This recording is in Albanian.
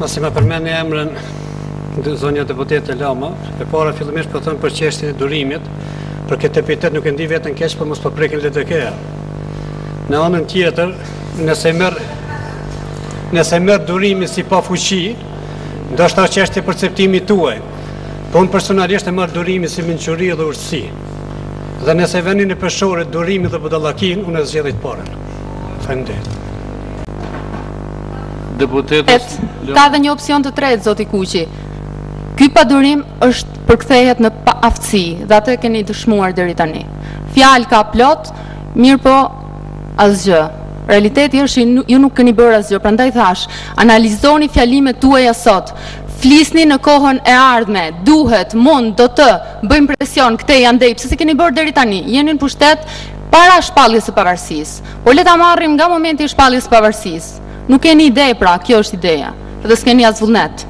Pasi më përmend emrin zonja deputete Lama, e para fillimisht po them për çështjen e durimit, për këtë epitet nuk e ndi vetën keq, por mos po prekin LDK-a. Në anën tjetër, nëse merr durimi si pa fuqi, ndoshta çështja e perceptimit tuaj. Po unë personalisht e marr durimin si mençuri dhe urtësi. Dhe nëse vënin në peshore durimi dhe budallakin, unë e zgjedh të parën. Faleminderit. Deputetës ka dhe një opsion të tretë, zoti Kuqi. Ky padurim është përkthehet në paaftësi dhe atë keni dëshmuar deri tani. Fjalë ka plot, mirë po asgjë. Realiteti është ju nuk keni bërë asgjë, prandaj thash, analizoni fjalimet tuaja sot. Flisni në kohën e ardhme, duhet, mund, do të, bëjmë presion, këte janë dej, pse se keni bërë deri tani, jeni në pushtet para shpalljes së pavarësisë. Por le ta marrim nga momenti i shpalljes së pavarësisë. Nuk keni ide, pra, kjo është ideja, dhe s'keni as vullnet.